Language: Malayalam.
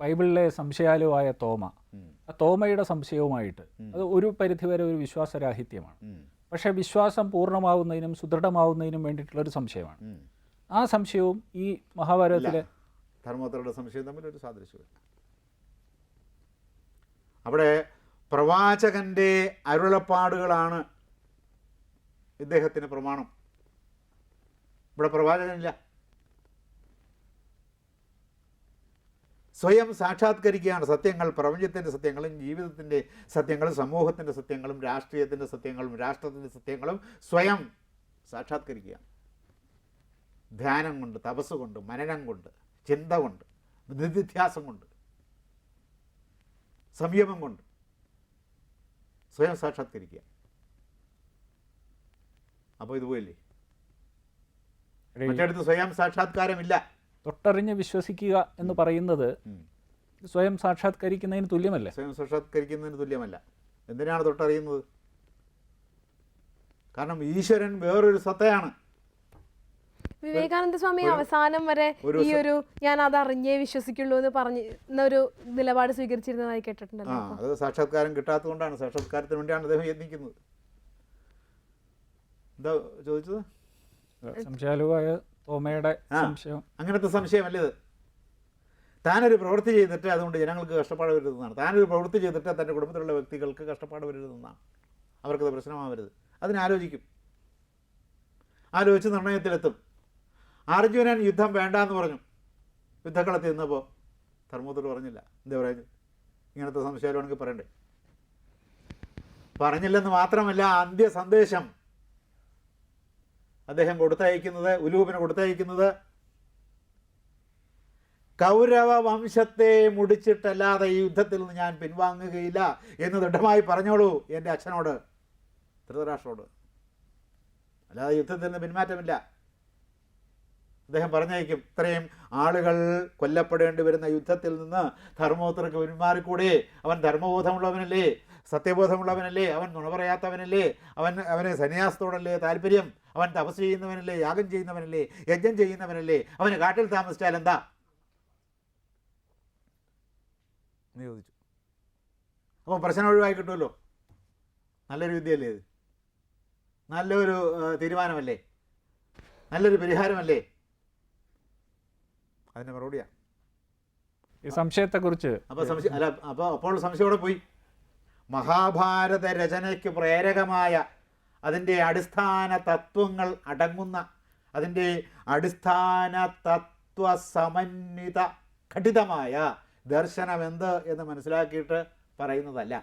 ബൈബിളിലെ സംശയാലുവായ തോമ, ആ തോമയുടെ സംശയവുമായിട്ട് അത് ഒരു പരിധിവരെ ഒരു വിശ്വാസരാഹിത്യമാണ്. പക്ഷേ വിശ്വാസം പൂർണ്ണമാവുന്നതിനും സുദൃഢമാവുന്നതിനും വേണ്ടിയിട്ടുള്ളൊരു സംശയമാണ്. ആ സംശയവും ഈ മഹാഭാരതത്തിലെ ധർമ്മോത്തരയുടെ സംശയം തമ്മിൽ ഒരു സാദൃശ്യമില്ല. അവിടെ പ്രവാചകൻ്റെ അരുളപ്പാടുകളാണ് ഇദ്ദേഹത്തിന് പ്രമാണം. ഇവിടെ പ്രവാചകനില്ല. സ്വയം സാക്ഷാത്കരിക്കുകയാണ് സത്യങ്ങൾ, പ്രപഞ്ചത്തിൻ്റെ സത്യങ്ങളും ജീവിതത്തിൻ്റെ സത്യങ്ങളും സമൂഹത്തിൻ്റെ സത്യങ്ങളും രാഷ്ട്രീയത്തിൻ്റെ സത്യങ്ങളും രാഷ്ട്രത്തിൻ്റെ സത്യങ്ങളും സ്വയം സാക്ഷാത്കരിക്കുകയാണ്. ധ്യാനം കൊണ്ട്, തപസ് കൊണ്ട്, മനനം കൊണ്ട്, ചിന്ത കൊണ്ട്, നിധിധ്യാസം കൊണ്ട്, സംയമം കൊണ്ട് സ്വയം സാക്ഷാത്കരിക്കുക. അപ്പോൾ ഇതുപോലല്ലേ മറ്റടുത്ത് സ്വയം സാക്ഷാത്കാരമില്ല. തൊട്ടറിഞ്ഞ് വിശ്വസിക്കുക എന്ന് പറയുന്നത് സ്വയം സാക്ഷാത്കരിക്കുന്നതിന് തുല്യമല്ല. സ്വയം സാക്ഷാത്കരിക്കുന്നതിന് തുല്യമല്ല. എന്തിനാണ് തൊട്ടറിയുന്നത്? കാരണം ഈശ്വരൻ വേറൊരു സത്തയാണ്. വിവേകാനന്ദ സ്വാമി അവസാനം വരെ ഈ ഒരു ഞാൻ അത് അറിഞ്ഞേ വിശ്വസിക്കുള്ളൂ എന്ന് പറഞ്ഞൊരു നിലപാട് സ്വീകരിച്ചിരുന്നതായി കേട്ടിട്ടുണ്ടല്ലോ. അത് സാക്ഷാത്കാരം കിട്ടാത്തതുകൊണ്ടാണ്, സാക്ഷാത്കാരത്തിന് വേണ്ടിയാണ് അദ്ദേഹം യത്നിക്കുന്നത്. എന്താ ചോദിച്ചത്? സംശയാലുവായ തോമയുടെ സംശയം അങ്ങനത്തെ സംശയമല്ല ഇത്. താനൊരു പ്രവൃത്തി ചെയ്തിട്ട് അതുകൊണ്ട് ജനങ്ങൾക്ക് കഷ്ടപ്പാട് വരരുതെന്നാണ്. താനൊരു പ്രവൃത്തി ചെയ്തിട്ട് തൻ്റെ കുടുംബത്തിലുള്ള വ്യക്തികൾക്ക് കഷ്ടപ്പാട് വരരുതെന്നാണ്. അവർക്കത് പ്രശ്നമാവരുത്. അതിനാലോചിക്കും, ആലോചിച്ച് നിർണയത്തിലെത്തും. അർജുനൻ യുദ്ധം വേണ്ടാന്ന് പറഞ്ഞു. യുദ്ധക്കളത്തിൽ നിന്നപ്പോൾ ധർമ്മോത്തർ പറഞ്ഞില്ല. എന്താ പറയുന്നത്? ഇങ്ങനത്തെ സംശയമാണെങ്കിൽ പറയണ്ടേ? പറഞ്ഞില്ലെന്ന് മാത്രമല്ല, അന്ത്യ സന്ദേശം അദ്ദേഹം കൊടുത്തയക്കുന്നത്, ഉലൂപിന് കൊടുത്തയക്കുന്നത് കൗരവ വംശത്തെ മുടിച്ചിട്ടല്ലാതെ ഈ യുദ്ധത്തിൽ നിന്ന് ഞാൻ പിൻവാങ്ങുകയില്ല എന്ന് ദൃഢമായി പറഞ്ഞോളൂ എൻ്റെ അച്ഛനോട്, ധൃതരാഷ്ട്രോട്. അല്ലാതെ യുദ്ധത്തിൽ നിന്ന് പിന്മാറ്റമില്ല. അദ്ദേഹം പറഞ്ഞയക്കും. ഇത്രയും ആളുകൾ കൊല്ലപ്പെടേണ്ടി വരുന്ന യുദ്ധത്തിൽ നിന്ന് ധർമ്മോത്തർക്ക് പിന്മാറിക്കൂടെ? അവൻ ധർമ്മബോധമുള്ളവനല്ലേ, സത്യബോധമുള്ളവനല്ലേ, അവൻ നുണ പറയാത്തവനല്ലേ, അവന് സന്യാസത്തോടല്ലേ താല്പര്യം, അവൻ തപസ് ചെയ്യുന്നവനല്ലേ, യാഗം ചെയ്യുന്നവനല്ലേ, യജ്ഞം ചെയ്യുന്നവനല്ലേ, അവന് കാട്ടിൽ താമസിച്ചാൽ എന്താ എന്ന് ചോദിച്ചു. അപ്പോൾ പ്രശ്നം ഒഴിവായി കിട്ടുമല്ലോ. നല്ലൊരു വിദ്യയല്ലേ ഇത്? നല്ലൊരു തീരുമാനമല്ലേ? നല്ലൊരു പരിഹാരമല്ലേ? അതിൻ്റെ മറുപടിയാണ് ഈ സംശയത്തെക്കുറിച്ച്. അപ്പോൾ സംശയോടെ പോയി. മഹാഭാരത രചനയ്ക്ക് പ്രേരകമായ അതിൻ്റെ അടിസ്ഥാന തത്വങ്ങൾ അടങ്ങുന്ന, അതിൻ്റെ അടിസ്ഥാന തത്വ സമന്വിത ഘടിതമായ ദർശനം എന്ത് എന്ന് മനസ്സിലാക്കിയിട്ട് പറയുന്നതല്ല.